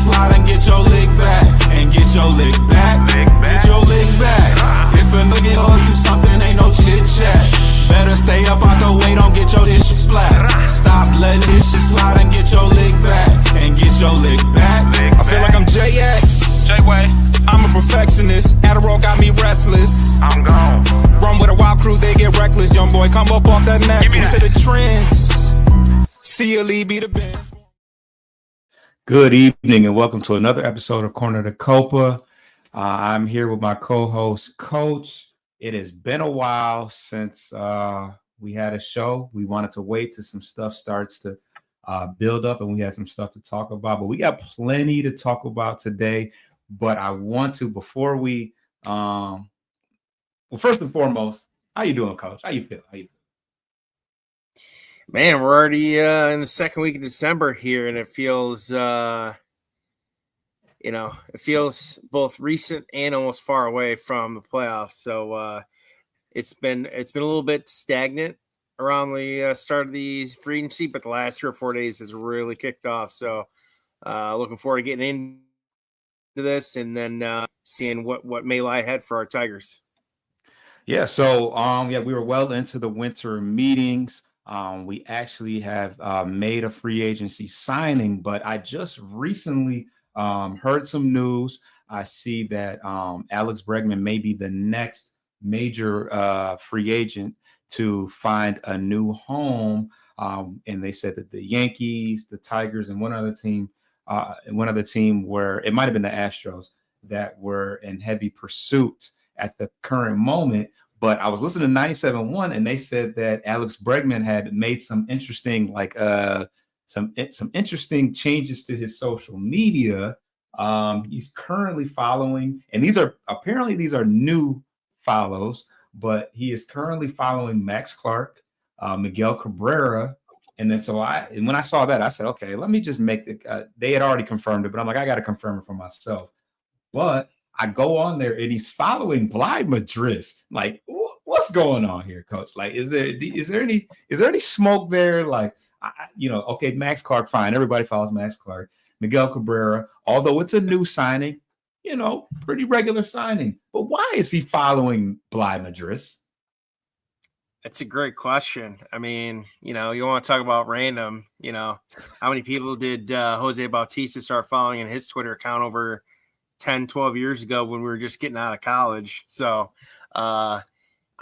slide and get your lick back. And get your lick back. Get your lick back. If a nigga owe you something, ain't no chit chat. Better stay up out the way, don't get your issue splat. Stop letting this shit slide and get your lick back. And get your lick back. I feel like I'm JX. J-Way. I'm a perfectionist. Adderall got me restless. I'm gone. Run with a wild crew, they get reckless. Young boy, come up off that neck. Give me that. To the trends. See a lead, be the band. Good evening and welcome to another episode of Corner to Copa. I'm here with my co-host, Coach. It has been a while since we had a show. We wanted to wait till some stuff starts to build up and we had some stuff to talk about. But we got plenty to talk about today. But I want to, before we, well, first and foremost, how you doing, Coach? How you feel? Man, we're already in the second week of December here, and it feels, it feels both recent and almost far away from the playoffs. So it's been a little bit stagnant around the start of the free agency, but the last 3 or 4 days has really kicked off. So looking forward to getting into this and then seeing what may lie ahead for our Tigers. Yeah. So we were well into the winter meetings. We actually have made a free agency signing, but I just recently heard some news. I see that Alex Bregman may be the next major free agent to find a new home. And they said that the Yankees, the Tigers, and one other team where it might have been the Astros that were in heavy pursuit at the current moment. But I was listening to 97.1 and they said that Alex Bregman had made some interesting, some interesting changes to his social media. He's currently following, and these are new follows, but he is currently following Max Clark, Miguel Cabrera. And then when I saw that, I said, okay, let me just make they had already confirmed it, but I'm like, I got to confirm it for myself. But I go on there and he's following Bly Madris. Like, what's going on here, Coach? Like, is there any smoke there? Like, okay, Max Clark, fine. Everybody follows Max Clark. Miguel Cabrera, although it's a new signing, pretty regular signing. But why is he following Bly Madris? That's a great question. I mean, you want to talk about random, how many people did Jose Bautista start following in his Twitter account over 10, 12 years ago when we were just getting out of college? So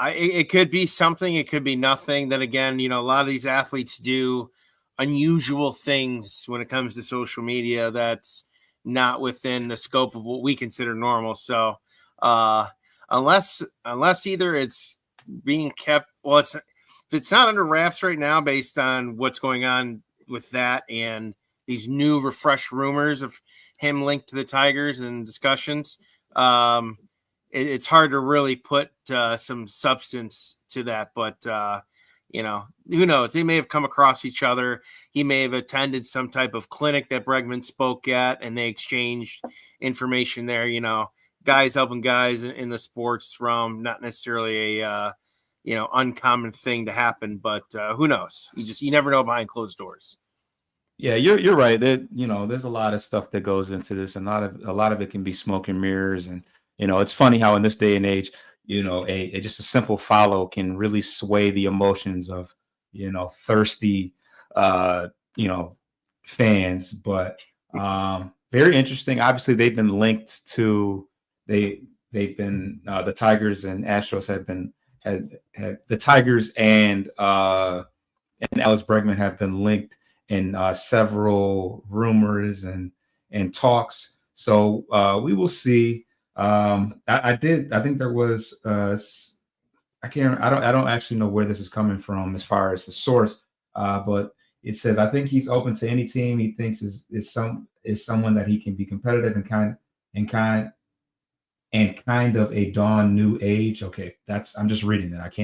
it could be something, it could be nothing. Then again, a lot of these athletes do unusual things when it comes to social media that's not within the scope of what we consider normal. So unless either it's being kept, if it's not under wraps right now based on what's going on with that and these new refreshed rumors of him linked to the Tigers and discussions, it's hard to really put some substance to that. But, who knows? They may have come across each other. He may have attended some type of clinic that Bregman spoke at, and they exchanged information there. Guys helping guys in the sports realm, not necessarily a, uncommon thing to happen. But who knows? You never know behind closed doors. Yeah, you're right. There's a lot of stuff that goes into this, and a lot of it can be smoke and mirrors. And it's funny how in this day and age, just a simple follow can really sway the emotions of thirsty fans. But very interesting. Obviously, they've been linked to they've been the Tigers and Astros had the Tigers and Alex Bregman have been linked in several rumors and talks. So we will see. I think there was I don't actually know where this is coming from as far as the source, but it says I think he's open to any team he thinks is someone that he can be competitive and kind of a dawn new age. Okay, I'm just reading that.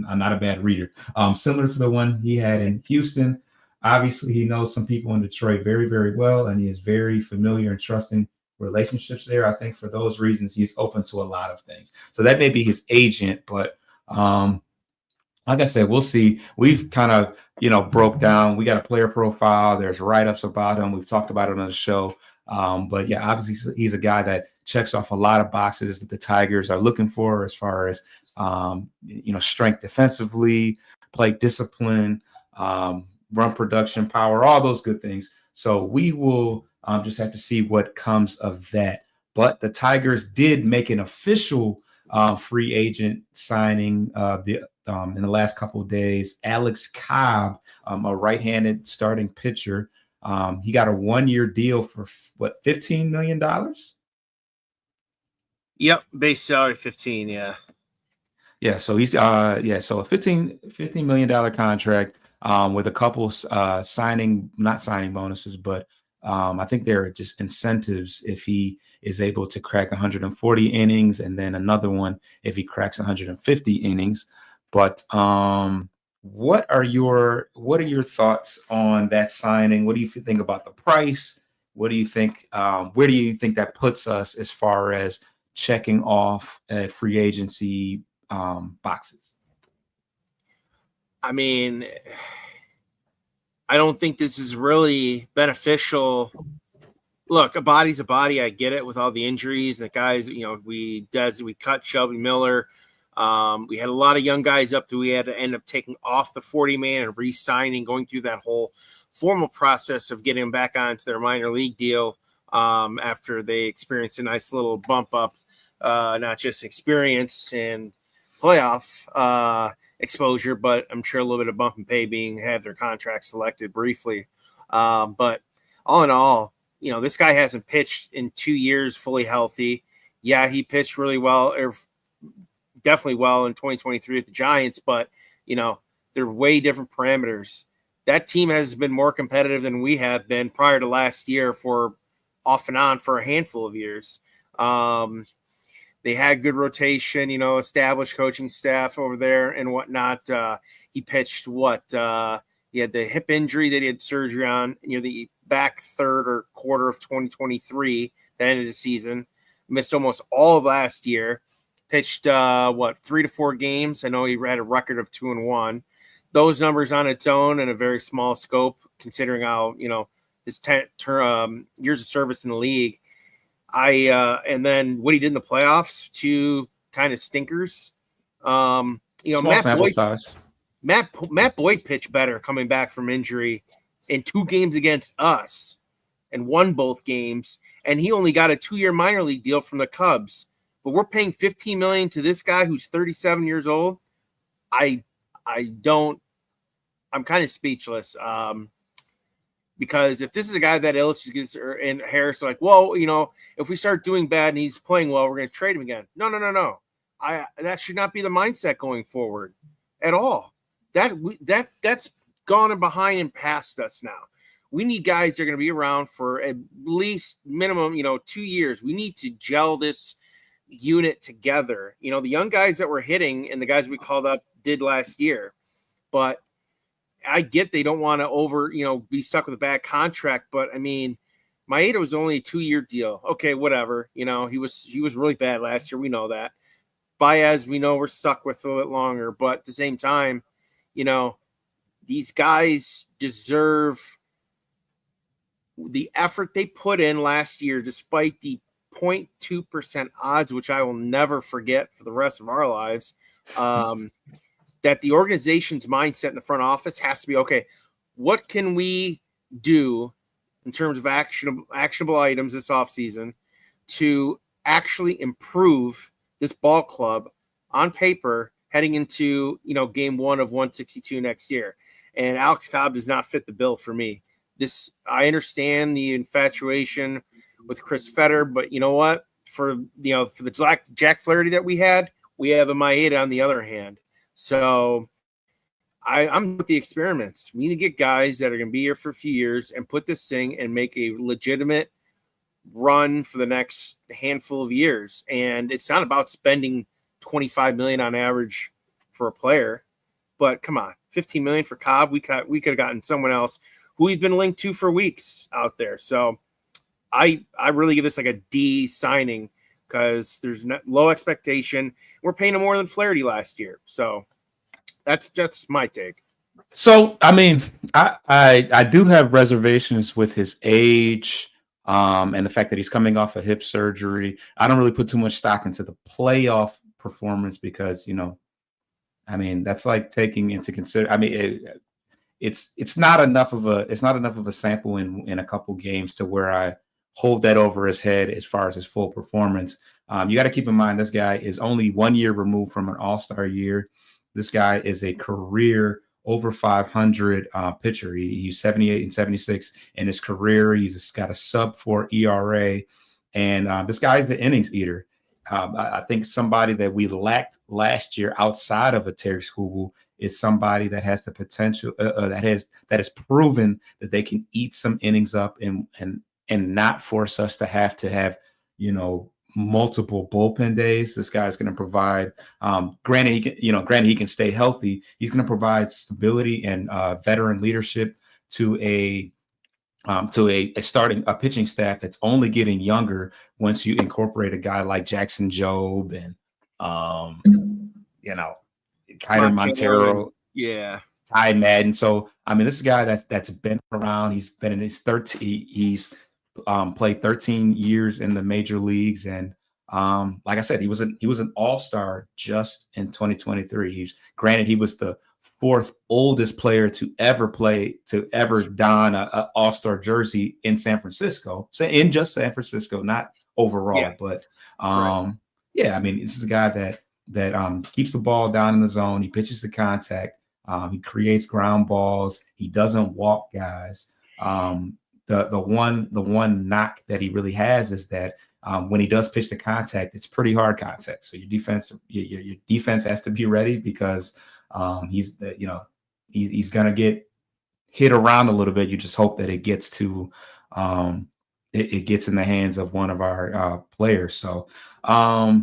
I'm not a bad reader. Similar to the one he had in Houston. Obviously, he knows some people in Detroit very, very well, and he is very familiar and trusting relationships there. I think for those reasons, he's open to a lot of things. So that may be his agent, but like I said, we'll see. We've kind of, broke down. We got a player profile. There's write-ups about him. We've talked about it on the show. But yeah, obviously he's a guy that checks off a lot of boxes that the Tigers are looking for as far as strength defensively, play discipline, run production, power, all those good things. So we will just have to see what comes of that. But the Tigers did make an official free agent signing in the last couple of days. Alex Cobb, a right-handed starting pitcher. He got a 1-year deal for what, $15 million? Yep, base salary 15. Yeah. Yeah, so he's so a $15 million contract with a couple not signing bonuses, but I think there are just incentives if he is able to crack 140 innings, and then another one if he cracks 150 innings. But what are your thoughts on that signing? What do you think about the price? What do you think? Where do you think that puts us as far as checking off free agency boxes? I mean, I don't think this is really beneficial. Look, a body's a body. I get it with all the injuries. The guys, we cut Shelby Miller. We had a lot of young guys up that we had to end up taking off the 40-man and re-signing, going through that whole formal process of getting them back onto their minor league deal after they experienced a nice little bump up, not just experience and playoff exposure, but I'm sure a little bit of bump in pay being have their contract selected briefly. But all in all, this guy hasn't pitched in 2 years fully healthy. Yeah, he pitched really well, definitely well in 2023 at the Giants, but they're way different parameters. That team has been more competitive than we have been prior to last year for off and on for a handful of years. They had good rotation, established coaching staff over there and whatnot. He pitched he had the hip injury that he had surgery on near the back third or quarter of 2023, the end of the season. Missed almost all of last year. Pitched 3 to 4 games. I know he had a record of 2-1. Those numbers on its own in a very small scope, considering how his years of service in the league. And then what he did in the playoffs, 2 kind of stinkers. Matt Boyd pitched better coming back from injury in 2 games against us and won both games. And he only got a 2-year minor league deal from the Cubs. But we're paying $15 million to this guy who's 37 years old. I'm kind of speechless. Because if this is a guy that Illich gets and Harris are like, well, if we start doing bad and he's playing well, we're going to trade him again. No. That should not be the mindset going forward at all. That's gone and behind and past us now. We need guys that are going to be around for at least minimum, 2 years. We need to gel this unit together. The young guys that we're hitting and the guys we called up did last year, but I get they don't want to be stuck with a bad contract, but I mean, Maeda was only a 2-year deal. Okay, whatever. He was really bad last year. We know that. Baez, we know we're stuck with a little bit longer, but at the same time, these guys deserve the effort they put in last year, despite the 0.2% odds, which I will never forget for the rest of our lives. That the organization's mindset in the front office has to be, okay, what can we do in terms of actionable items this offseason to actually improve this ball club on paper heading into, game 1 of 162 next year. And Alex Cobb does not fit the bill for me. I understand the infatuation with Chris Fetter, but you know what? For the Jack Flaherty that we have a Maeda on the other hand. So I'm with the experiments. We need to get guys that are going to be here for a few years and put this thing and make a legitimate run for the next handful of years. And it's not about spending $25 million on average for a player, but come on, $15 million for Cobb. We could have gotten someone else who we've been linked to for weeks out there. So I really give this like a D signing because there's low expectation. We're paying him more than Flaherty last year. So that's just my take. So, I mean, I do have reservations with his age. And the fact that he's coming off a hip surgery, I don't really put too much stock into the playoff performance because, I mean, that's like taking into consider. I mean, it's not enough of a sample in a couple games to where I hold that over his head as far as his full performance. You got to keep in mind this guy is only 1 year removed from an All-Star year. This guy is a career over 500 pitcher. He's 78 and 76 in his career. He's got a sub-4 ERA, and this guy is an innings eater. I think somebody that we lacked last year outside of a Terry Skubal is somebody that has the potential that has proven that they can eat some innings up and not force us to have multiple bullpen days. This guy's going to provide. Granted, he can stay healthy. He's going to provide stability and veteran leadership to a pitching staff that's only getting younger once you incorporate a guy like Jackson Jobe and Kiner Montero, Ty Madden. So I mean, this is a guy that's been around. He's been in his 13. He's played 13 years in the major leagues, and like I said, he was an all-star just in 2023. He was the fourth oldest player to ever don a all-star jersey in San Francisco. So in just San Francisco, not overall, but right. I mean, this is a guy that keeps the ball down in the zone. He pitches to contact. He creates ground balls. He doesn't walk guys. The one knock that he really has is that when he does pitch to contact, it's pretty hard contact. So your defense has to be ready because he's gonna get hit around a little bit. You just hope that it gets to it gets in the hands of one of our players. So I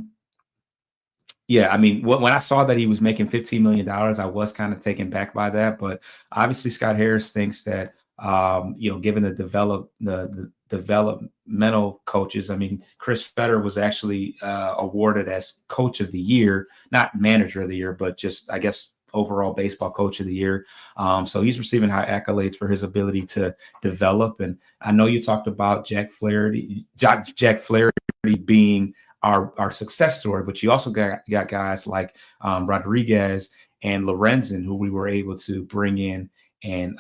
mean, when I saw that he was making $15 million, I was kind of taken back by that. But obviously, Scott Harris thinks that given the developmental coaches, I mean, Chris Fetter was actually awarded as Coach of the Year, not Manager of the Year, but just, I guess, overall baseball Coach of the Year. So he's receiving high accolades for his ability to develop. And I know you talked about Jack Flaherty being our success story, but you also got guys like Rodriguez and Lorenzen, who we were able to bring in and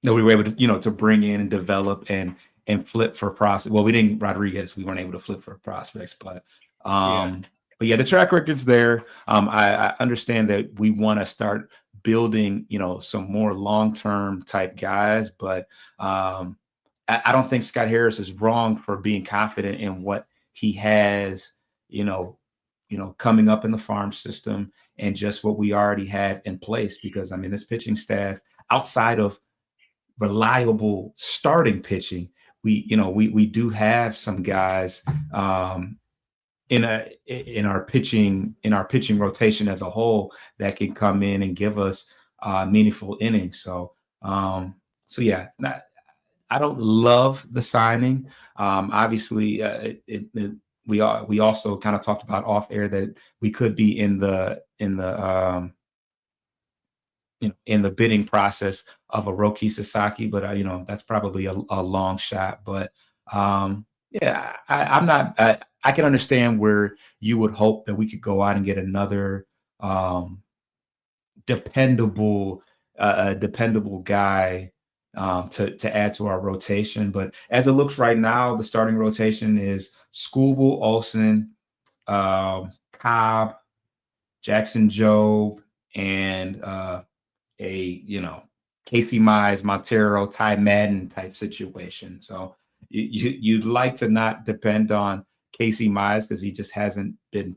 we were able to, to bring in and develop and flip for prospects. Well, we didn't Rodriguez. We weren't able to flip for prospects, but the track record's there. I understand that we want to start building, some more long-term type guys, but I don't think Scott Harris is wrong for being confident in what he has, coming up in the farm system and just what we already have in place. Because I mean, this pitching staff, outside of reliable starting pitching, we do have some guys in our pitching rotation as a whole that can come in and give us meaningful innings. So I don't love the signing. Obviously, we also kind of talked about off air that we could be in the bidding process of a Roki Sasaki, but that's probably a long shot. But I'm not. I can understand where you would hope that we could go out and get another dependable guy to add to our rotation. But as it looks right now, the starting rotation is Skubal, Olsen, Cobb, Jackson Jobe, and Casey Mize, Montero, Ty Madden type situation. So you'd like to not depend on Casey Mize because he just hasn't been,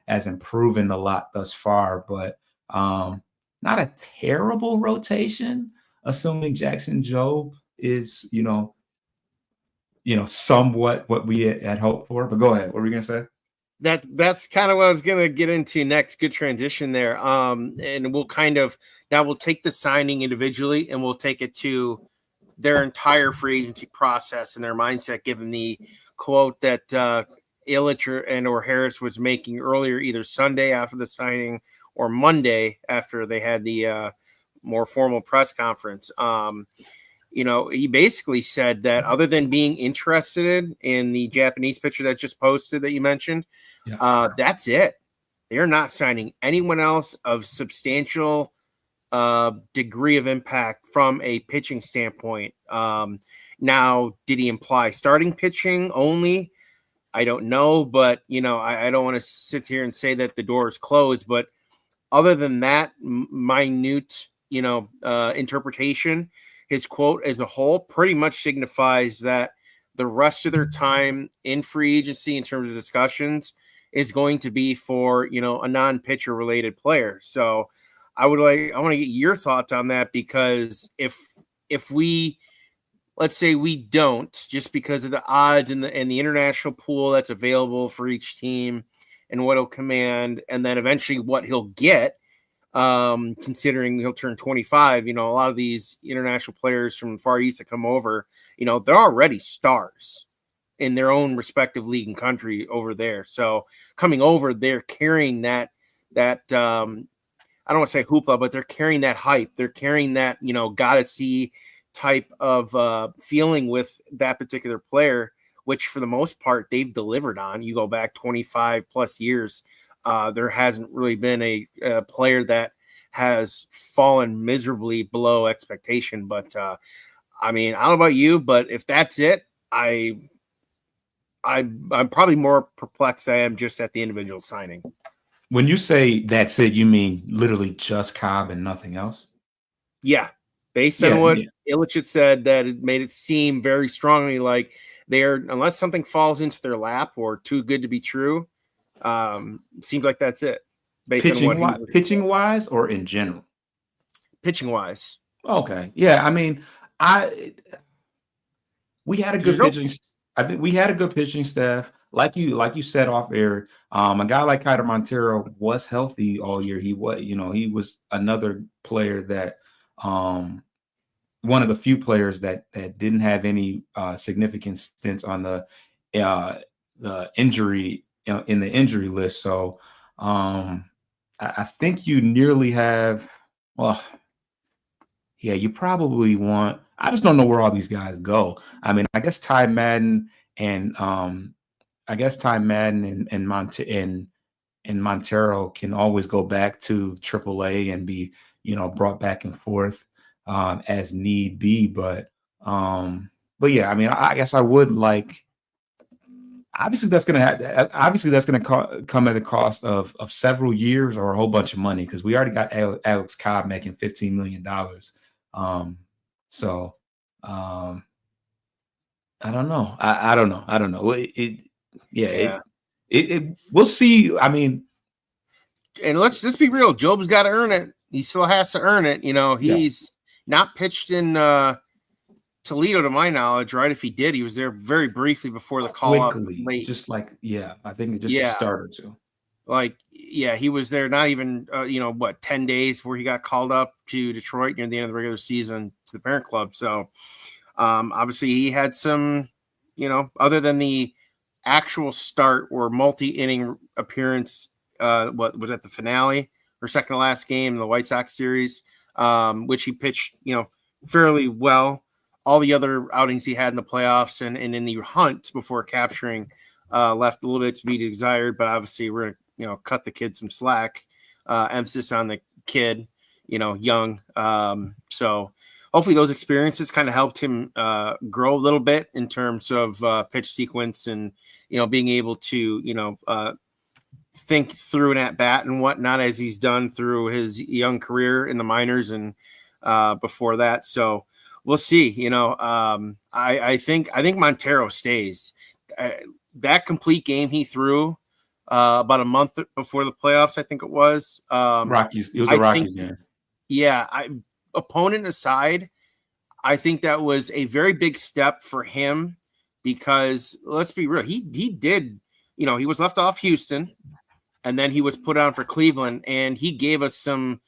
hasn't proven a lot thus far. But not a terrible rotation, assuming Jackson Jobe is, somewhat what we had hoped for. But go ahead. What were you going to say? That's kind of what I was going to get into next. Good transition there. And we'll take the signing individually and we'll take it to their entire free agency process and their mindset, given the quote that Ilitch or Harris was making earlier, either Sunday after the signing or Monday after they had the more formal press conference. he basically said that other than being interested in the Japanese pitcher that just posted that you mentioned, that's it. They're not signing anyone else of substantial degree of impact from a pitching standpoint. Now, did he imply starting pitching only? I don't know, but I don't want to sit here and say that the door is closed. But other than that minute, interpretation, his quote as a whole pretty much signifies that the rest of their time in free agency in terms of discussions is going to be for a non-pitcher related player. So I want to get your thoughts on that, because if we, let's say we don't, just because of the odds and the international pool that's available for each team and what he'll command, and then eventually what he'll get, considering he'll turn 25, a lot of these international players from the Far East that come over, they're already stars in their own respective league and country over there. So coming over, they're carrying that I don't want to say hoopla, but they're carrying that hype. They're carrying that, gotta see type of feeling with that particular player, which for the most part they've delivered on. You go back 25 plus years, there hasn't really been a player that has fallen miserably below expectation. But I don't know about you, but if that's it, I'm probably more perplexed than I am just at the individual signing. When you say that's it, you mean literally just Cobb and nothing else? Yeah. Based on what Illich had said, that it made it seem very strongly like unless something falls into their lap or too good to be true, seems like that's it. Pitching wise or in general? Pitching wise. Okay. Yeah. We had a good pitching. I think we had a good pitching staff. Like you said off air, a guy like Kiter Montero was healthy all year. He was another player that, one of the few players that didn't have any significant stints on the injury in the injury list. So I think you nearly have. Well, yeah, you probably want. I just don't know where all these guys go. I guess Ty Madden and Montero can always go back to AAA and be, brought back and forth as need be. But yeah, I guess I would like. Obviously, that's going to come at the cost of several years or a whole bunch of money, because we already got Alex Cobb making $15 million. I don't know. I don't know. We'll see. And let's be real. Job's got to earn it. He still has to earn it. He's not pitched in Toledo, to my knowledge, right? If he did, he was there very briefly before the call up late. Just like, I think just a start or two. He was there not even 10 days before he got called up to Detroit near the end of the regular season to the parent club. So obviously he had some, other than the actual start or multi-inning appearance, what was at the finale or second to last game in the White Sox series, which he pitched, fairly well. All the other outings he had in the playoffs and in the hunt before capturing left a little bit to be desired, but obviously we're going to cut the kid some slack, emphasis on the kid, young. So hopefully those experiences kind of helped him grow a little bit in terms of pitch sequence and, being able to, think through an at bat and whatnot, as he's done through his young career in the minors and before that. So we'll see. I think Montero stays. That complete game he threw about a month before the playoffs, I think it was. Rockies. It was a Rockies game. Yeah. Opponent aside, I think that was a very big step for him, because let's be real, he did, he was left off Houston and then he was put on for Cleveland, and he gave us some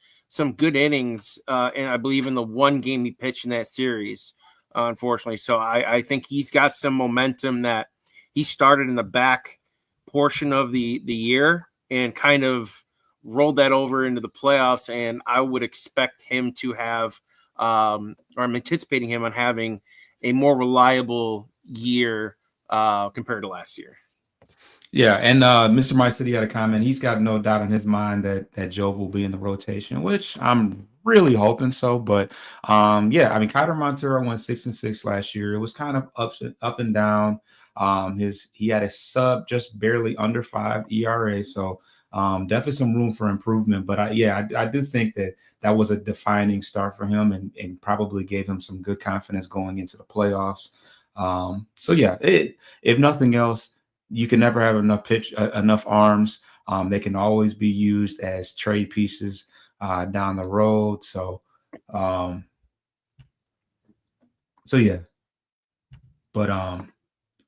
good innings, and I believe in the one game he pitched in that series, unfortunately. So I think he's got some momentum that he started in the back portion of the year and kind of rolled that over into the playoffs, and I would expect him to have or I'm anticipating him on having a more reliable year compared to last year. Yeah, and Mr. My City had a comment. He's got no doubt in his mind that Jove will be in the rotation, which I'm really hoping so. But yeah, I mean, Kyler Montero went 6-6 last year. It was kind of up and down. He had a sub just barely under 5 ERA, so definitely some room for improvement. But I do think that was a defining start for him, and probably gave him some good confidence going into the playoffs. So yeah, if nothing else, you can never have enough arms. They can always be used as trade pieces down the road. So yeah. But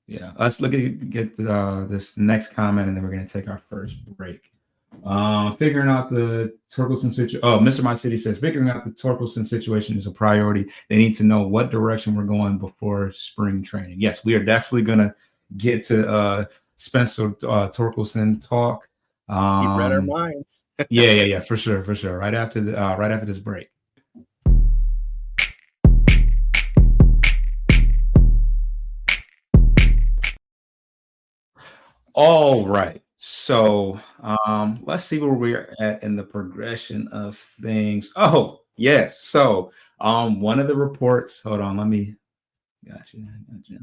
yeah, let's get this next comment, and then we're gonna take our first break. Figuring out the Torkelson situation. Oh, Mr. My City says figuring out the Torkelson situation is a priority. They need to know what direction we're going before spring training. Yes, we are definitely gonna get to Spencer Torkelson talk. You've read our minds. yeah, for sure. Right after this break. All right. So let's see where we're at in the progression of things. Oh, yes. So one of the reports, hold on, let me got you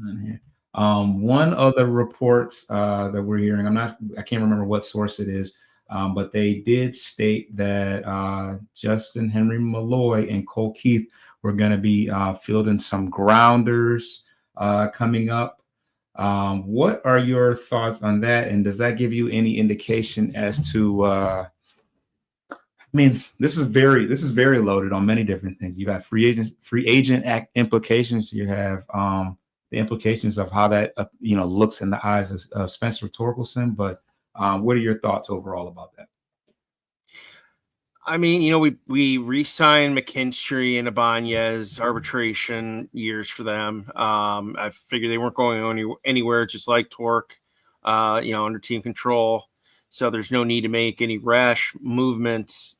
on here. One of the reports that we're hearing, I can't remember what source it is, but they did state that Justin Henry Malloy and Cole Keith were going to be fielding some grounders coming up. What are your thoughts on that? And does that give you any indication as to, I mean, this is very loaded on many different things. You got free agent act implications. You have the implications of how that looks in the eyes of Spencer Torkelson. But what are your thoughts overall about that? I mean, we re-signed McKinstry and Ibanez arbitration years for them. I figured they weren't going anywhere, just like Torque, under team control. So there's no need to make any rash movements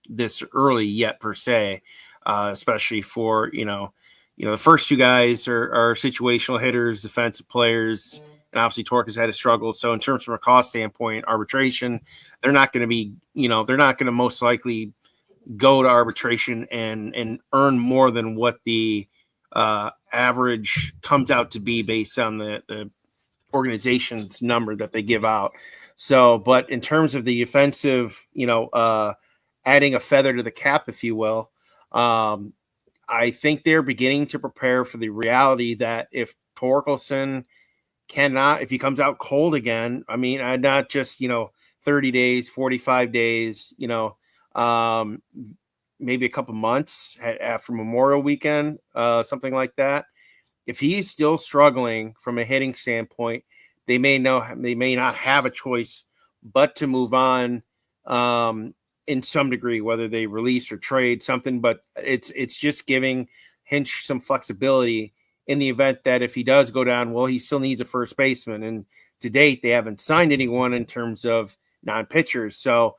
this early yet, per se, especially for, the first two guys are situational hitters, defensive players. And obviously Torque has had a struggle. So in terms of a cost standpoint, arbitration, they're not going to most likely go to arbitration and earn more than what the average comes out to be based on the organization's number that they give out. So, but in terms of the offensive, adding a feather to the cap, if you will, I think they're beginning to prepare for the reality that if Torkelson if he comes out cold again, I mean, not just 30 days, 45 days, maybe a couple months after Memorial Weekend, something like that. If he's still struggling from a hitting standpoint, they may not have a choice but to move on in some degree, whether they release or trade something. But it's just giving Hinch some flexibility in the event that if he does go down, well, he still needs a first baseman. And to date, they haven't signed anyone in terms of non-pitchers. So,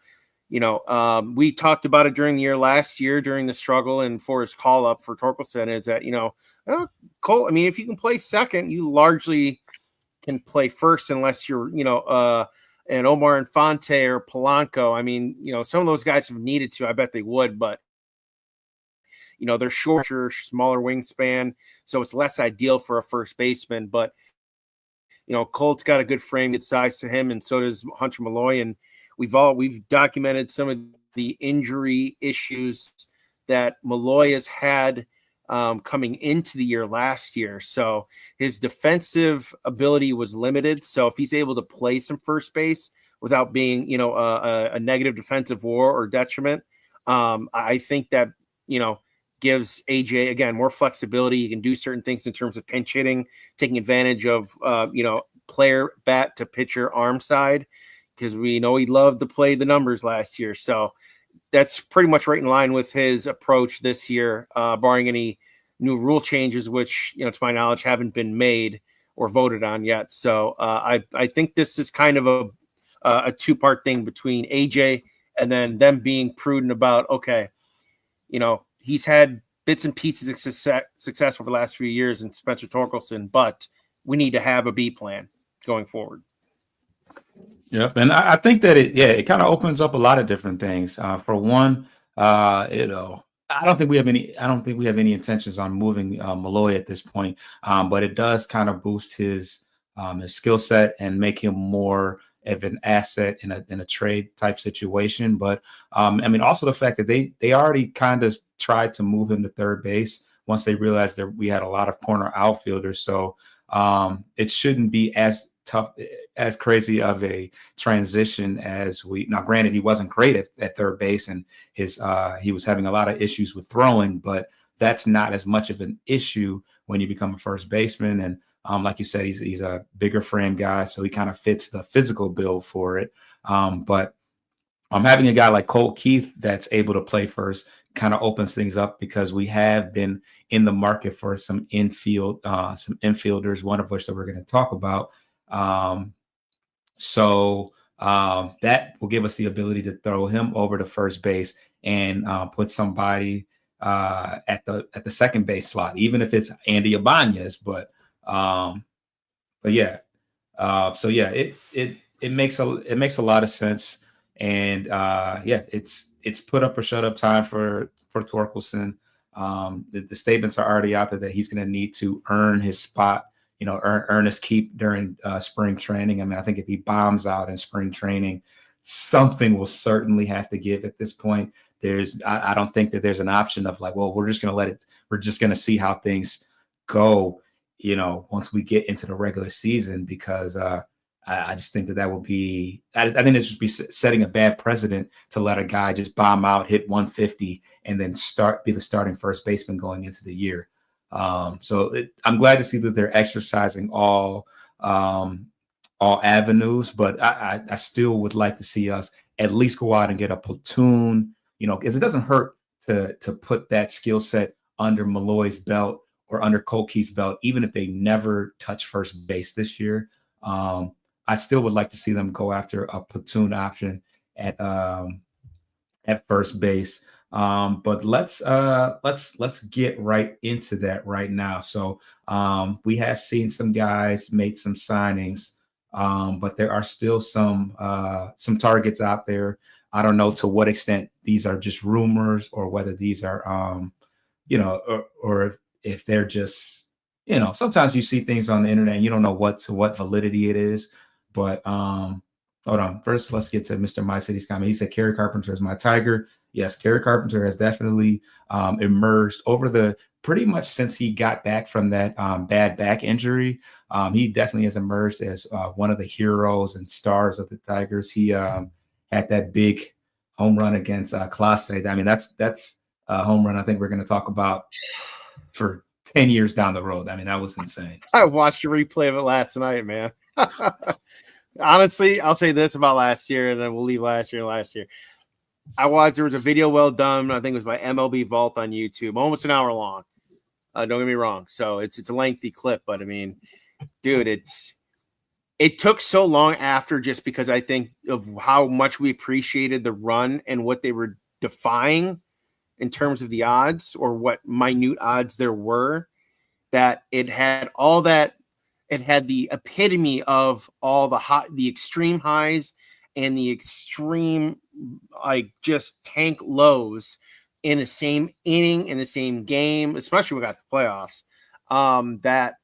we talked about it during the year last year during the struggle and for his call up for Torkelson is that, Cole, I mean, if you can play second, you largely can play first unless you're, an Omar Infante or Polanco. I mean, some of those guys have needed to, I bet they would, but they're shorter, smaller wingspan, so it's less ideal for a first baseman. But Colt's got a good frame, good size to him, and so does Hunter Malloy. And we've documented some of the injury issues that Malloy has had coming into the year last year. So his defensive ability was limited. So if he's able to play some first base without being a negative defensive WAR or detriment, I think that gives AJ again more flexibility. You can do certain things in terms of pinch hitting, taking advantage of player bat to pitcher arm side, because we know he loved to play the numbers last year. So that's pretty much right in line with his approach this year, barring any new rule changes, which to my knowledge haven't been made or voted on yet. So I think this is kind of a two-part thing between AJ and then them being prudent about, okay, he's had bits and pieces of success over the last few years in Spencer Torkelson, but we need to have a B plan going forward. Yep, and I think that it kind of opens up a lot of different things. For one, I don't think we have any intentions on moving Malloy at this point, but it does kind of boost his skill set and make him more of an asset in a trade type situation. But I mean, also the fact that they already kind of tried to move him to third base once they realized that we had a lot of corner outfielders. So it shouldn't be as tough, as crazy of a transition as now granted, he wasn't great at third base, and he was having a lot of issues with throwing, but that's not as much of an issue when you become a first baseman. And like you said, he's a bigger frame guy, so he kind of fits the physical bill for it. But having a guy like Cole Keith that's able to play first kind of opens things up, because we have been in the market for some infielders, one of which that we're going to talk about. So that will give us the ability to throw him over to first base and put somebody at the second base slot, even if it's Andy Ibanez. But yeah, so yeah, it makes a lot of sense, and yeah, it's put up or shut up time for Torkelson. The statements are already out there that he's going to need to earn his spot, earn his keep during spring training. I mean, I think if he bombs out in spring training, something will certainly have to give at this point. I don't think that there's an option of like, well, we're just going to see how things go, once we get into the regular season, because I just think that would be, I think it's just be setting a bad precedent to let a guy just bomb out, hit 150, and then be the starting first baseman going into the year. So I'm glad to see that they're exercising all avenues, but I still would like to see us at least go out and get a platoon, because it doesn't hurt to put that skill set under Malloy's belt or under Cole Keith's belt, even if they never touch first base this year. I still would like to see them go after a platoon option at first base. But let's get right into that right now. So we have seen some guys make some signings, but there are still some targets out there. I don't know to what extent these are just rumors, or whether these are or if they're just, sometimes you see things on the internet and you don't know what validity it is. But hold on. First, let's get to Mr. My City's comment. He said, Kerry Carpenter is my Tiger. Yes, Kerry Carpenter has definitely emerged over pretty much since he got back from that bad back injury. He definitely has emerged as one of the heroes and stars of the Tigers. He had that big home run against Clase. I mean, that's a home run I think we're going to talk about for 10 years down the road. I mean, that was insane. I watched a replay of it last night, man. Honestly, I'll say this about last year, and then we'll leave last year. I watched, there was a video well done, I think it was by MLB Vault on YouTube, almost an hour long. Don't get me wrong. So it's a lengthy clip, but I mean, dude, it took so long after, just because I think of how much we appreciated the run and what they were defying in terms of the odds, or what minute odds there were, that it had all that. It had the epitome of all the extreme highs and the extreme, like, just tank lows in the same inning, in the same game, especially when we got to the playoffs, that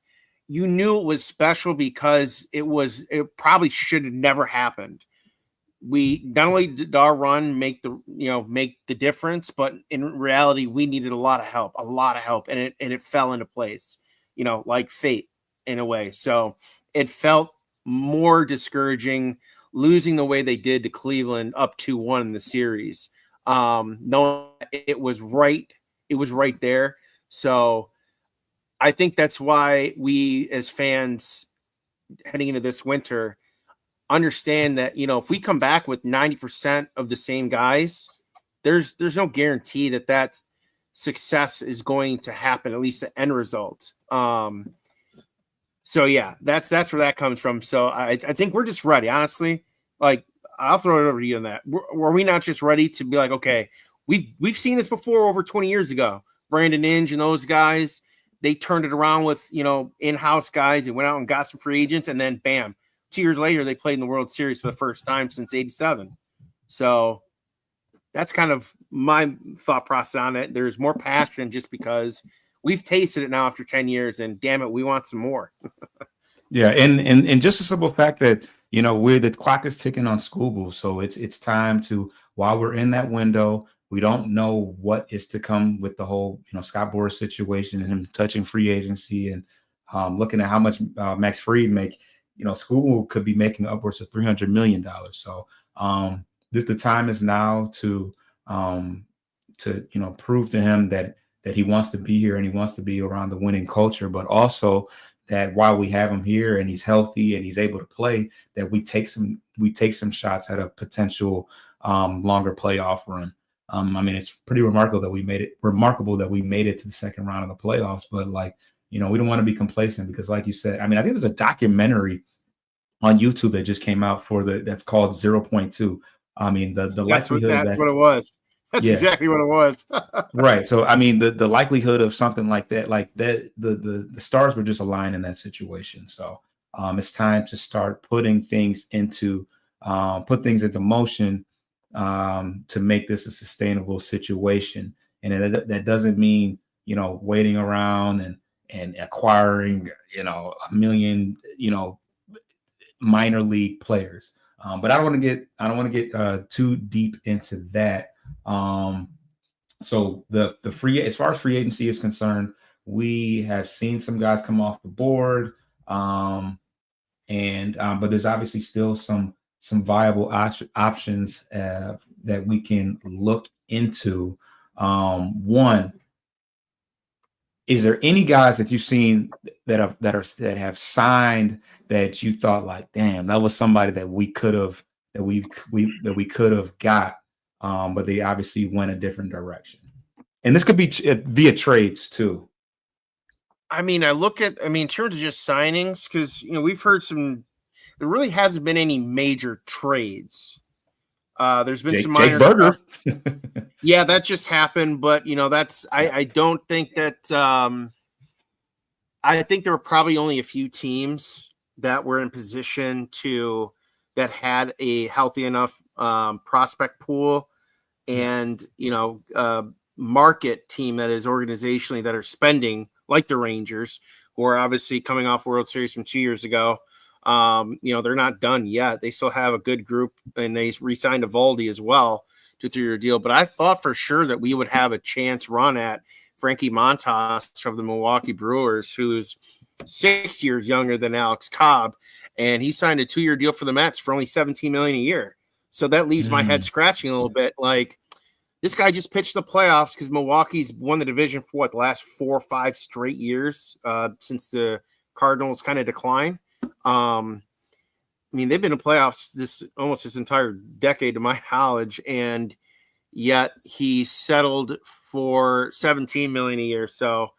you knew it was special, because it probably should have never happened. We not only did our run make the difference, but in reality, we needed a lot of help, and it fell into place, like fate in a way. So it felt more discouraging losing the way they did to Cleveland up 2-1 in the series. Knowing it was right there. So I think that's why we as fans heading into this winter understand that, if we come back with 90% of the same guys, there's no guarantee that success is going to happen, at least the end result. So yeah, that's where that comes from. So I think we're just ready, honestly. Like, I'll throw it over to you on that. Were we not just ready to be like, okay, we've seen this before over 20 years ago. Brandon Inge and those guys, they turned it around with, in-house guys. They went out and got some free agents, and then bam, 2 years later, they played in the World Series for the first time since '87. So that's kind of my thought process on it. There's more passion just because we've tasted it now after 10 years, and damn it, we want some more. Yeah, and just a simple fact that the clock is ticking on Scooble, so it's time to, while we're in that window, we don't know what is to come with the whole Scott Boras situation and him touching free agency and looking at how much Max Fried make. Scooble could be making upwards of $300 million. So the time is now to prove to him that he wants to be here and he wants to be around the winning culture, but also that while we have him here and he's healthy and he's able to play, that we take some shots at a potential longer playoff run. I mean, it's pretty remarkable that we made it to the second round of the playoffs, but we don't want to be complacent because, like you said, I mean, I think there's a documentary on YouTube that just came out that's called 0.2. I mean, the likelihood that's what it was. That's exactly what it was. Right. So, I mean, the likelihood of something like that, the stars were just aligned in that situation. So it's time to start putting things into motion to make this a sustainable situation. And that doesn't mean, waiting around and acquiring, a million, minor league players. But I don't want to get too deep into that. So as far as free agency is concerned, we have seen some guys come off the board, but there's obviously still some viable options that we can look into. One, is there any guys that you've seen that have signed that you thought like, damn, that was somebody that we could have got, but they obviously went a different direction? And this could be via trades too. I mean, in terms of just signings, because we've heard there really hasn't been any major trades. There's been some minor Jake Burger. Yeah, that just happened, but I don't think that. I think there were probably only a few teams that were in position that had a healthy enough prospect pool and market team that is organizationally that are spending like the Rangers, who are obviously coming off World Series from 2 years ago. They're not done yet. They still have a good group, and they re-signed Eovaldi as well to a 3-year deal. But I thought for sure that we would have a chance run at Frankie Montas from the Milwaukee Brewers, who's 6 years younger than Alex Cobb, and he signed a 2-year deal for the Mets for only $17 million a year. So that leaves my head scratching a little bit. Like, this guy just pitched the playoffs because Milwaukee's won the division for the last 4 or 5 straight years since the Cardinals kind of declined. They've been in playoffs almost this entire decade, to my knowledge, and yet he settled for $17 million a year. So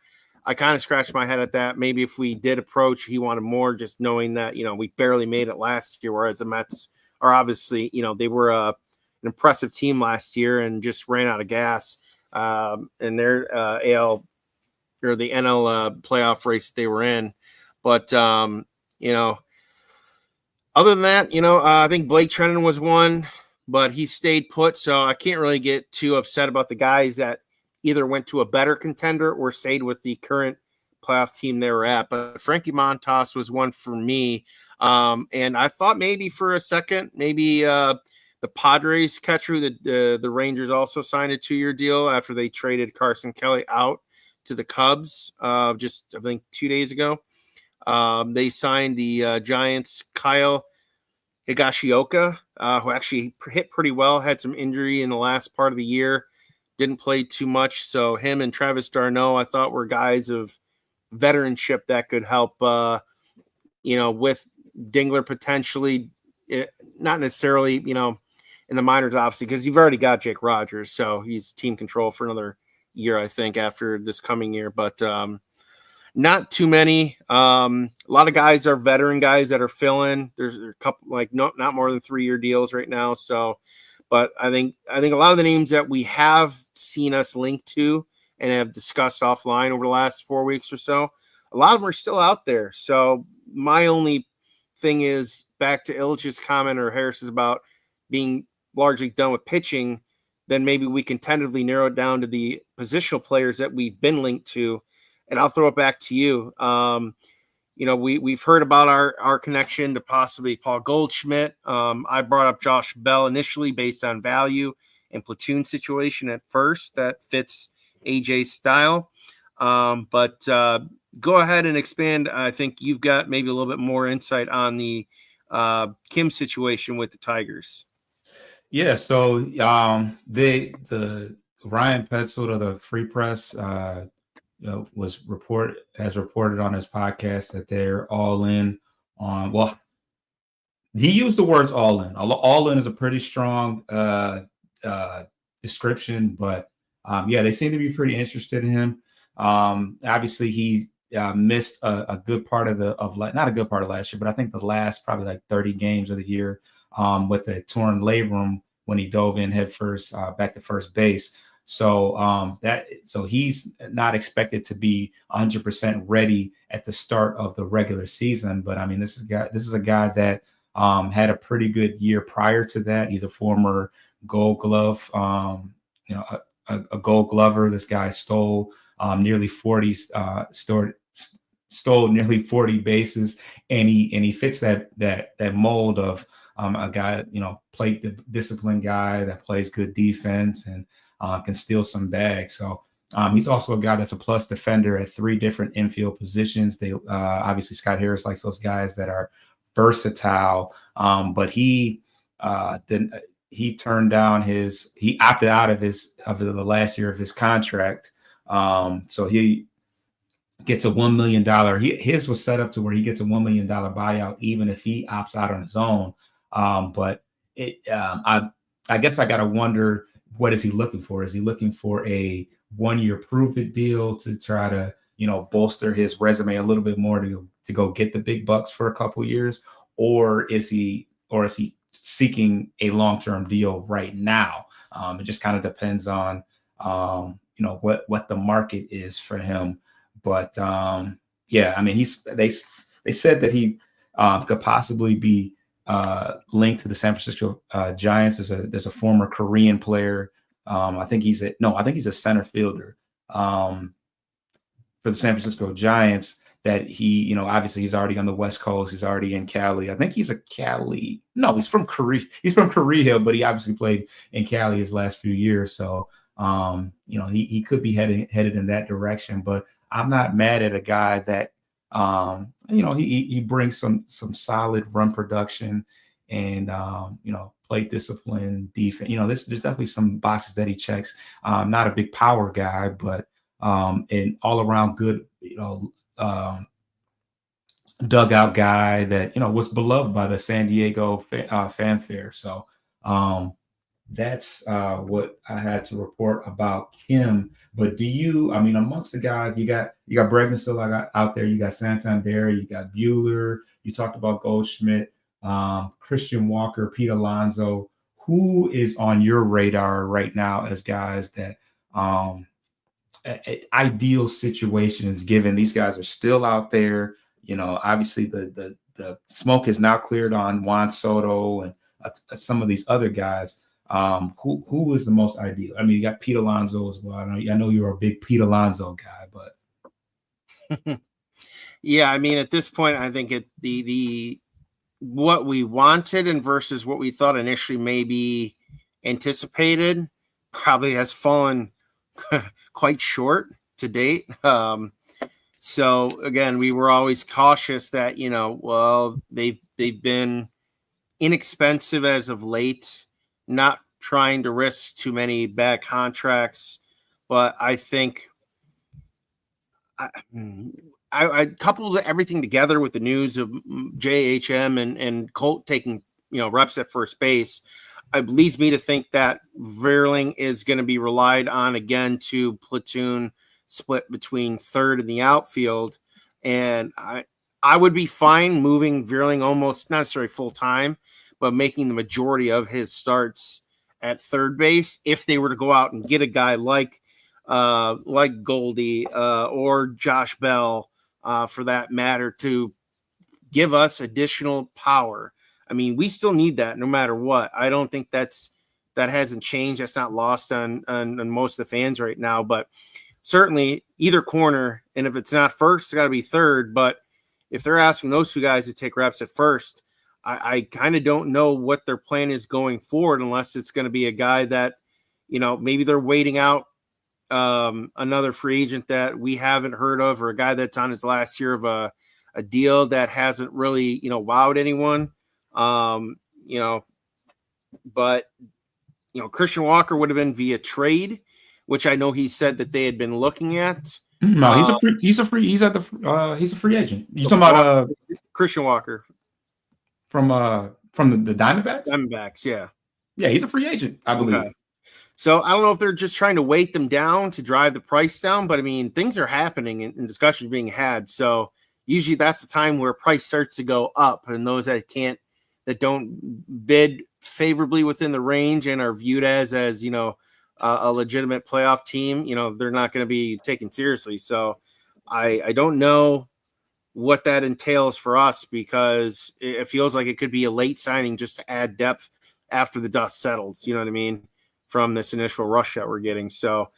I kind of scratched my head at that. Maybe if we did approach, he wanted more, just knowing that we barely made it last year, whereas the Mets are obviously they were an impressive team last year and just ran out of gas in their AL or the NL playoff race they were in. But other than that, I think Blake Treinen was one, but he stayed put. So I can't really get too upset about the guys that either went to a better contender or stayed with the current playoff team they were at. But Frankie Montas was one for me. And I thought maybe for a second, the Padres catcher, the Rangers also signed a 2-year deal after they traded Carson Kelly out to the Cubs just, I think, 2 days ago. They signed the Giants' Kyle Higashioka, who actually hit pretty well, had some injury in the last part of the year, didn't play too much. So him and Travis d'Arnaud, I thought, were guys of veteranship that could help, with Dingler potentially, not necessarily, in the minors, obviously, because you've already got Jake Rogers. So he's team control for another year, I think, after this coming year. But not too many. A lot of guys are veteran guys that are filling. There's a couple, not more than 3-year deals right now. So, but I think a lot of the names that we have seen us linked to and have discussed offline over the last 4 weeks or so, a lot of them are still out there. So my only thing is, back to Ilitch's comment or Harris's about being largely done with pitching, then maybe we can tentatively narrow it down to the positional players that we've been linked to. And I'll throw it back to you. We've heard about our connection to possibly Paul Goldschmidt. I brought up Josh Bell initially based on value and platoon situation at first that fits AJ's style. But go ahead and expand. I think you've got maybe a little bit more insight on the Kim situation with the Tigers. Yeah, so the Ryan Petzl of the Free Press has reported on his podcast that they're all in on. Well, he used the words "all in." All in is a pretty strong description, but they seem to be pretty interested in him. Obviously, he missed a good part of not a good part of last year, but I think the last probably like 30 games of the year with a torn labrum when he dove in headfirst back to first base. So he's not expected to be 100% ready at the start of the regular season. But I mean, this is a guy that had a pretty good year prior to that. He's a former Gold Glove, a Gold Glover. This guy stole nearly 40 bases, and he fits that mold of a guy, plate the disciplined guy that plays good defense and can steal some bags. So he's also a guy that's a plus defender at 3 different infield positions. They obviously Scott Harris likes those guys that are versatile, but he opted out of the last year of his contract. So he gets a $1 million. His was set up to where he gets a $1 million buyout, even if he opts out on his own. But I guess I got to wonder, what is he looking for? Is he looking for a 1-year prove-it deal to try to, bolster his resume a little bit more to go get the big bucks for a couple years? Or is he seeking a long-term deal right now? It just kind of depends on, what the market is for him. But I mean, they said that he could possibly be linked to the San Francisco Giants. There's a former Korean player. I think he's a center fielder for the San Francisco Giants. That he, obviously he's already on the West Coast. He's already in Cali. I think he's a Cali. No, he's from Korea. He's from Korea, but he obviously played in Cali his last few years. So, he could be headed in that direction. But I'm not mad at a guy that, he brings some solid run production and, plate discipline, defense. There's definitely some boxes that he checks. Not a big power guy, but an all around good, dugout guy that, was beloved by the San Diego fanfare. So that's what I had to report about Kim. But amongst the guys, you got Bregman still out there, you got Santander, you got Buehler, you talked about Goldschmidt, Christian Walker, Pete Alonso. Who is on your radar right now as guys that ideal situations, given these guys are still out there? Obviously the smoke is now cleared on Juan Soto and some of these other guys. Who is the most ideal? I mean, you got Pete Alonso as well. I know you're a big Pete Alonso guy, but yeah, I mean, at this point, I think the what we wanted and versus what we thought initially maybe anticipated probably has fallen quite short to date. So again, we were always cautious that, they've been inexpensive as of late, not trying to risk too many bad contracts. But I think I coupled everything together with the news of JHM and Colt taking, reps at first base. It leads me to think that Vierling is going to be relied on again to platoon split between third and the outfield. And I would be fine moving Vierling almost not necessarily full time, but making the majority of his starts at third base if they were to go out and get a guy like like Goldie or Josh Bell, for that matter, to give us additional power. I mean, we still need that no matter what. I don't think that hasn't changed. That's not lost on most of the fans right now, but certainly either corner. And if it's not first, it's got to be third. But if they're asking those two guys to take reps at first, I kind of don't know what their plan is going forward, unless it's going to be a guy that, maybe they're waiting out another free agent that we haven't heard of, or a guy that's on his last year of a deal that hasn't really, wowed anyone. But Christian Walker would have been via trade, which I know he said that they had been looking at. No, he's a free agent. You talking about Christian Walker from the Diamondbacks? Diamondbacks, yeah. Yeah, he's a free agent, I believe. Okay. So I don't know if they're just trying to weight them down to drive the price down, but I mean, things are happening and discussions being had. So usually that's the time where price starts to go up, and those that don't bid favorably within the range and are viewed as a legitimate playoff team, they're not going to be taken seriously. So I don't know what that entails for us, because it feels like it could be a late signing just to add depth after the dust settles, you know what I mean, from this initial rush that we're getting. So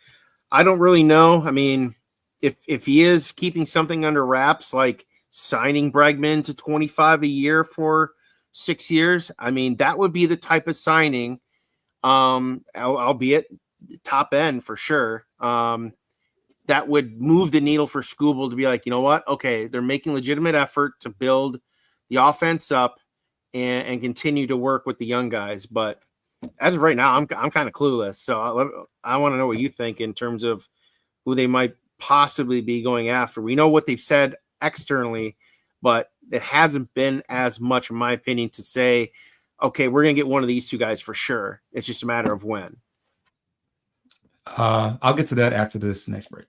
I don't really know. I mean, if he is keeping something under wraps, like signing Bregman to 25 a year for 6 years, I mean, that would be the type of signing, albeit top end for sure, that would move the needle for Skubal to be like, you know what? Okay, they're making legitimate effort to build the offense up and continue to work with the young guys. But as of right now, I'm kind of clueless. So I want to know what you think in terms of who they might possibly be going after. We know what they've said externally, but it hasn't been as much, in my opinion, to say, okay, we're going to get one of these two guys for sure. It's just a matter of when. I'll get to that after this next break.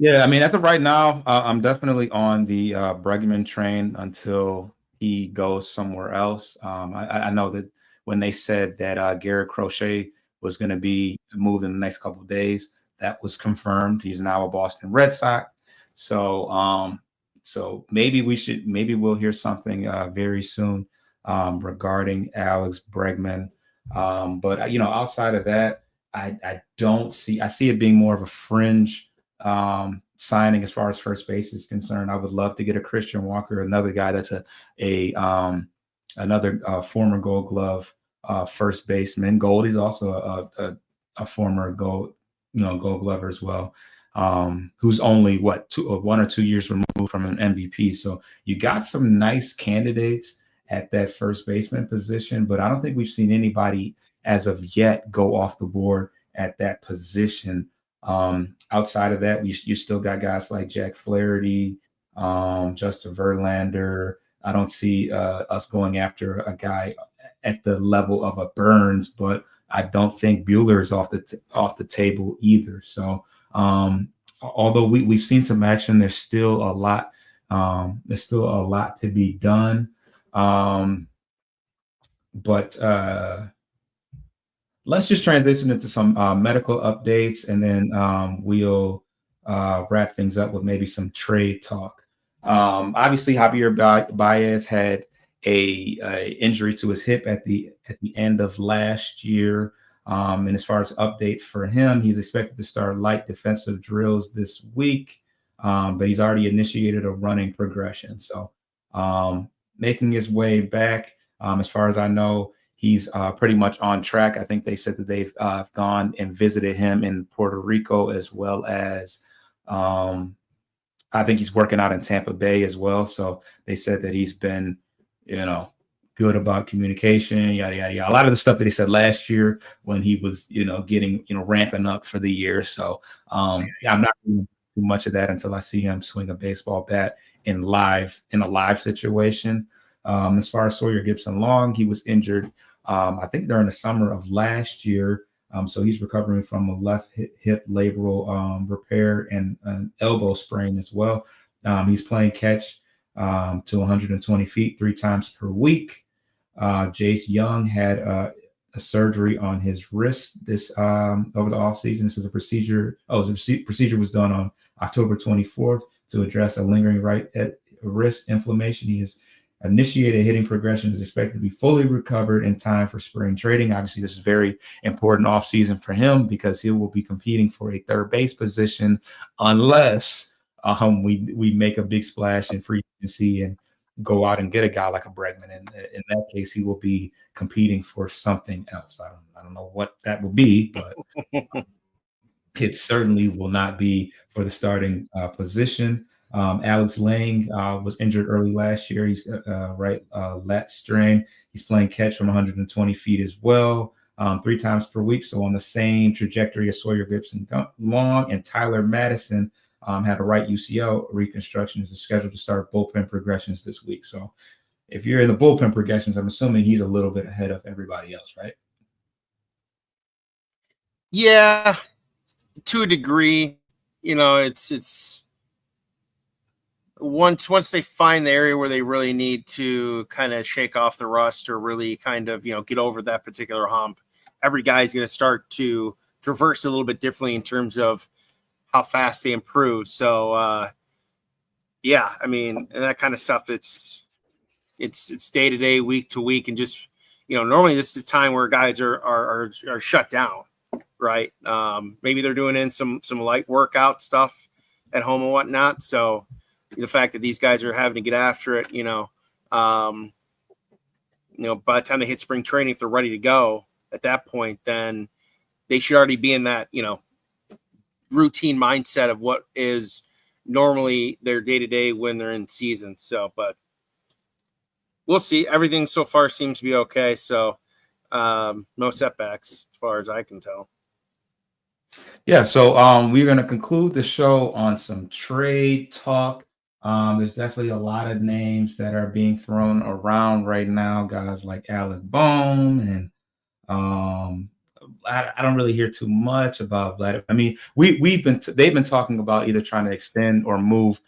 Yeah, I mean, as of right now, I'm definitely on the Bregman train until he goes somewhere else. I know that when they said that Garrett Crochet was going to be moved in the next couple of days, that was confirmed. He's now a Boston Red Sox. So maybe we'll hear something very soon regarding Alex Bregman. But outside of that, I see it being more of a fringe signing as far as first base is concerned. I would love to get a Christian Walker, another guy that's another former Gold Glove first baseman. Goldie's also a former Gold Glover as well, who's only 1 or 2 years removed from an MVP. So you got some nice candidates at that first baseman position, but I don't think we've seen anybody as of yet go off the board at that position. Outside of that, you still got guys like Jack Flaherty, Justin Verlander. I don't see us going after a guy at the level of a Burns, but I don't think Buehler is off the table either. So although we've seen some action, there's still a lot. There's still a lot to be done. But let's just transition into some medical updates, and then we'll wrap things up with maybe some trade talk. Obviously, Javier Baez had a injury to his hip at the end of last year. And as far as update for him, he's expected to start light defensive drills this week, but he's already initiated a running progression. So making his way back, as far as I know, he's pretty much on track. I think they said that they've gone and visited him in Puerto Rico, as well as I think he's working out in Tampa Bay as well. So they said that he's been, good about communication, yada, yada, yada. A lot of the stuff that he said last year when he was, getting, ramping up for the year. So I'm not doing too much of that until I see him swing a baseball bat in a live situation. As far as Sawyer Gipson-Long, he was injured, I think during the summer of last year. So he's recovering from a left hip labral repair and an elbow sprain as well. He's playing catch to 120 feet 3 times per week. Jace Young had a surgery on his wrist this over the offseason. This is a procedure. The procedure was done on October 24th to address a lingering right wrist inflammation. He has initiated hitting progression, is expected to be fully recovered in time for spring trading. Obviously, this is very important offseason for him because he will be competing for a third base position unless we make a big splash in free agency and go out and get a guy like a Bregman. And in that case, he will be competing for something else. I don't know what that will be, but it certainly will not be for the starting position. Alex Lang was injured early last year. He's right lat strain. He's playing catch from 120 feet as well, 3 times per week. So on the same trajectory as Sawyer Gibson Long, and Tyler Madison had a right UCL reconstruction. Is scheduled to start bullpen progressions this week. So if you're in the bullpen progressions, I'm assuming he's a little bit ahead of everybody else, right? Yeah, to a degree. It's once they find the area where they really need to kind of shake off the rust or really kind of, get over that particular hump, every guy's going to start to traverse a little bit differently in terms of how fast they improve. So, yeah, I mean, and that kind of stuff, it's day to day, week to week. And just, normally this is a time where guys are shut down, right? Maybe they're doing in some light workout stuff at home and whatnot. So, the fact that these guys are having to get after it, by the time they hit spring training, if they're ready to go at that point, then they should already be in that, routine mindset of what is normally their day-to-day when they're in season. So, but we'll see. Everything so far seems to be okay. So, no setbacks as far as I can tell. Yeah. So, we're going to conclude the show on some trade talk. There's definitely a lot of names that are being thrown around right now, guys like Alec Bohm, and I don't really hear too much about Vladimir. I mean, they've been talking about either trying to extend or move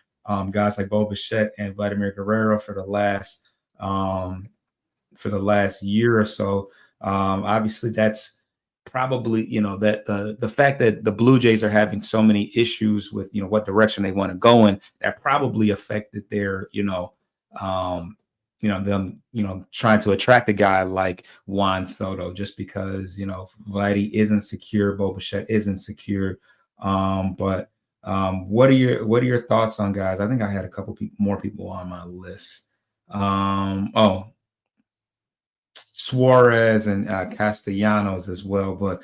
guys like Bo Bichette and Vladimir Guerrero for the last year or so. Obviously, that's probably, that the fact that the Blue Jays are having so many issues with, what direction they want to go in, that probably affected their, them, trying to attract a guy like Juan Soto, just because, Vladdy isn't secure, Bo Bichette isn't secure. But what are your thoughts on guys? I think I had a couple more people on my list. Suarez and Castellanos as well. But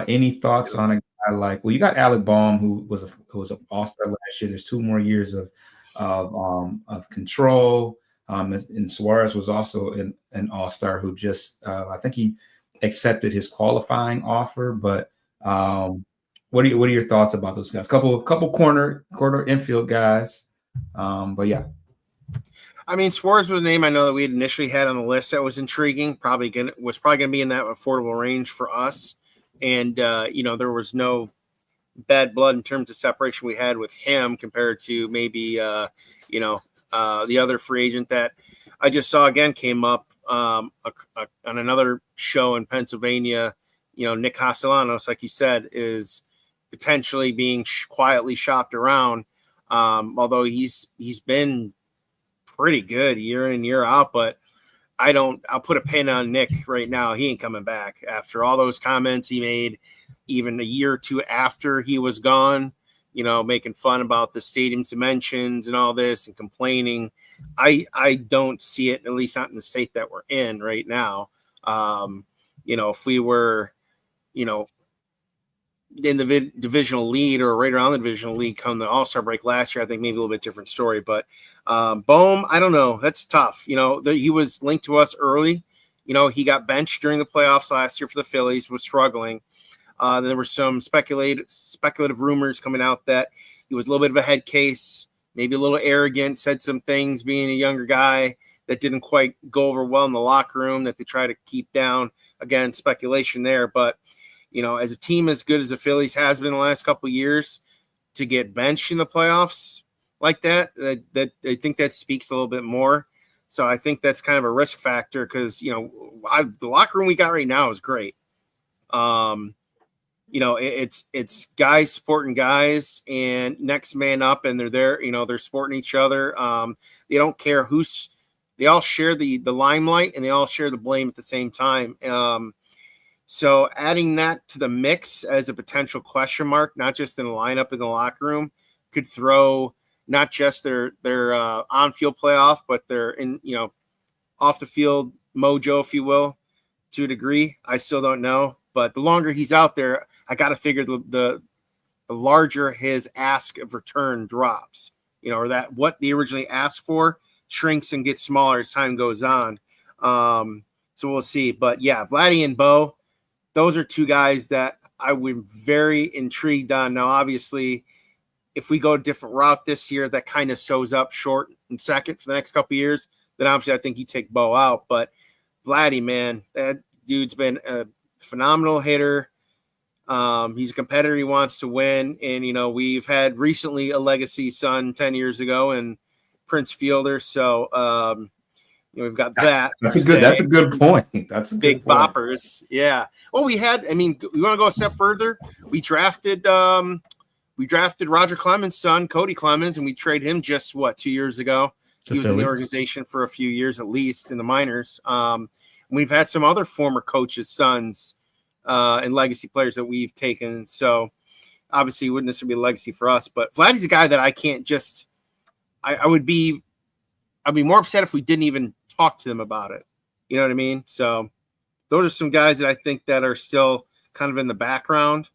any thoughts on a guy like? Well, you got Alec Bohm, who was an All-Star last year. There's 2 more years of control. And Suarez was also an All-Star who just I think he accepted his qualifying offer. But what are your thoughts about those guys? Couple corner infield guys. But yeah. I mean, Suarez was a name I know that we had initially had on the list that was intriguing. Probably going to be in that affordable range for us. And there was no bad blood in terms of separation we had with him compared to maybe the other free agent that I just saw again came up on another show in Pennsylvania. Nick Castellanos, like you said, is potentially being quietly shopped around. Although he's been pretty good year in, year out, but I'll put a pin on Nick right now. He ain't coming back after all those comments he made, even a year or two after he was gone, making fun about the stadium's dimensions and all this and complaining. I don't see it, at least not in the state that we're in right now. If we were, in the divisional lead or right around the divisional lead come the All-Star break last year, I think maybe a little bit different story. But Bohm, I don't know. That's tough. He was linked to us early. He got benched during the playoffs last year for the Phillies, was struggling. There were some speculative rumors coming out that he was a little bit of a head case, maybe a little arrogant, said some things being a younger guy that didn't quite go over well in the locker room that they try to keep down. Again, speculation there. But as a team as good as the Phillies has been the last couple of years, to get benched in the playoffs, like that, that I think that speaks a little bit more. So I think that's kind of a risk factor because, you know, the locker room we got right now is great. You know, it's guys supporting guys and next man up, and they're there, you know, they're supporting each other. They don't care they all share the limelight and they all share the blame at the same time. So adding that to the mix as a potential question mark, not just in the lineup in the locker room, could throw not just their on-field playoff, but their off the field mojo, if you will, to a degree. I still don't know, but the longer he's out there, I got to figure the larger his ask of return drops, you know, or that what they originally asked for shrinks and gets smaller as time goes on. So we'll see. But yeah, Vladdy and Bo, those are two guys that I would very intrigued on. Now, obviously, if we go a different route this year, that kind of shows up short and second for the next couple of years, then obviously I think you take Bo out. But Vladdy, man, that dude's been a phenomenal hitter. He's a competitor. He wants to win. And, you know, we've had recently a legacy son 10 years ago and Prince Fielder. So, you know, we've got that. That's a good point. That's a big good point. boppers. Yeah. Well, we want to go a step further. We drafted Roger Clemens' son, Cody Clemens, and we traded him just 2 years ago. He was in the organization for a few years, at least in the minors. We've had some other former coaches' sons and legacy players that we've taken. So obviously, it wouldn't necessarily be a legacy for us. But Vladdy's a guy that I can't just. I'd be more upset if we didn't even talk to them about it. You know what I mean? So those are some guys that I think that are still kind of in the background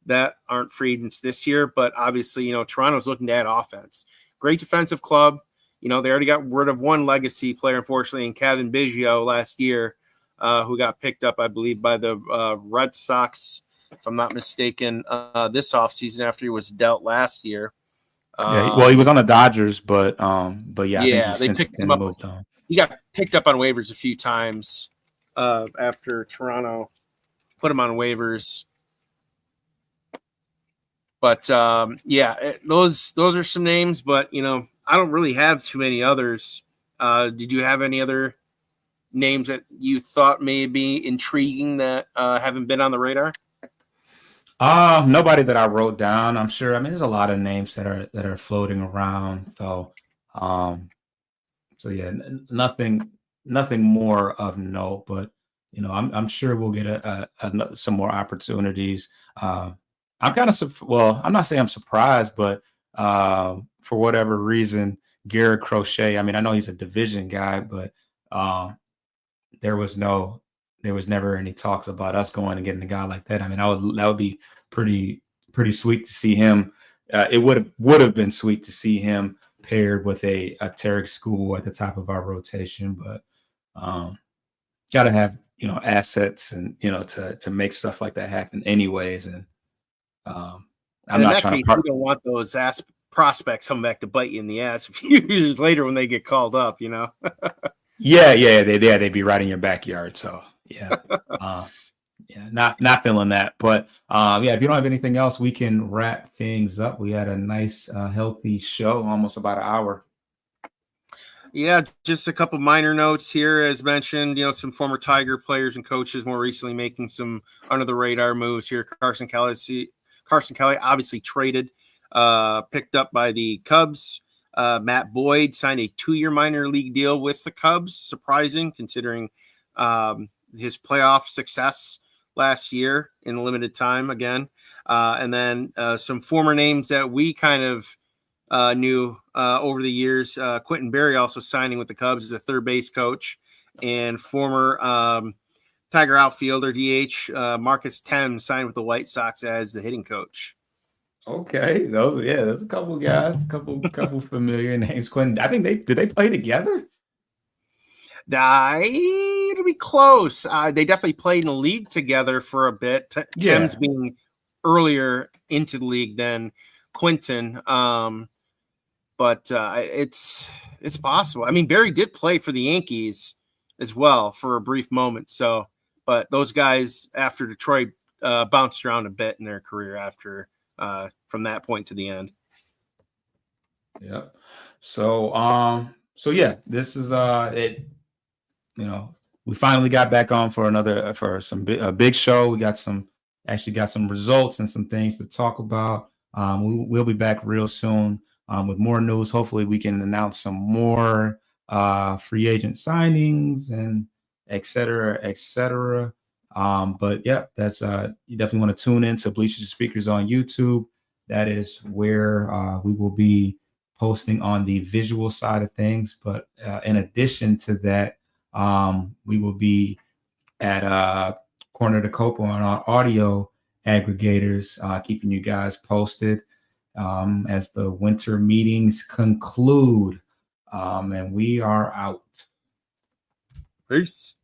that aren't free agents this year. But obviously, you know, Toronto's looking to add offense. Great defensive club. You know, they already got rid of one legacy player, unfortunately, in Kevin Biggio last year, who got picked up, I believe, by the Red Sox, if I'm not mistaken, this offseason after he was dealt last year. Well, he was on the Dodgers, but yeah, I think they picked him up. He got picked up on waivers a few times after Toronto put him on waivers. But those are some names. But you know, I don't really have too many others. Did you have any other names that you thought may be intriguing that haven't been on the radar? Nobody that I wrote down. I'm sure. I mean, there's a lot of names that are floating around. So, yeah, nothing more of note. But you know, I'm sure we'll get some more opportunities. I'm kind of I'm not saying I'm surprised, but for whatever reason, Garrett Crochet. I mean, I know he's a division guy, but there was never any talks about us going and getting a guy like that. I mean, that would be pretty sweet to see him. It would have been sweet to see him paired with a Tarek School at the top of our rotation, but got to have, you know, assets and, you know, to make stuff like that happen anyways. And I'm not trying to. You don't want those prospects coming back to bite you in the ass a few years later when they get called up, you know. They'd be right in your backyard. So yeah, not feeling that. But if you don't have anything else, we can wrap things up. We had a nice, healthy show, almost about an hour. Yeah, just a couple minor notes here. As mentioned, you know, some former Tiger players and coaches more recently making some under the radar moves here. Carson Kelly obviously traded, picked up by the Cubs. Matt Boyd signed a 2-year minor league deal with the Cubs. Surprising considering his playoff success last year in limited time again. And then some former names that we kind of knew over the years. Quentin Berry also signing with the Cubs as a third base coach, and former Tiger outfielder DH Marcus Thames signed with the White Sox as the hitting coach. Okay, there's a couple guys, couple familiar names. Quentin, I think did they play together? It'll be close. They definitely played in the league together for a bit. Thames being earlier into the league than Quentin. But it's possible. I mean, Barry did play for the Yankees as well for a brief moment. So, but those guys after Detroit bounced around a bit in their career after from that point to the end. Yep. So yeah, this is it. You know, we finally got back on for a big show. We got some results and some things to talk about. We'll be back real soon with more news. Hopefully, we can announce some more free agent signings and et cetera, et cetera. But yeah, that's you definitely want to tune in to Bleachers Speakers on YouTube. That is where we will be posting on the visual side of things. But in addition to that, we will be at Corner to Copa on our audio aggregators, keeping you guys posted as the winter meetings conclude. And we are out. Peace.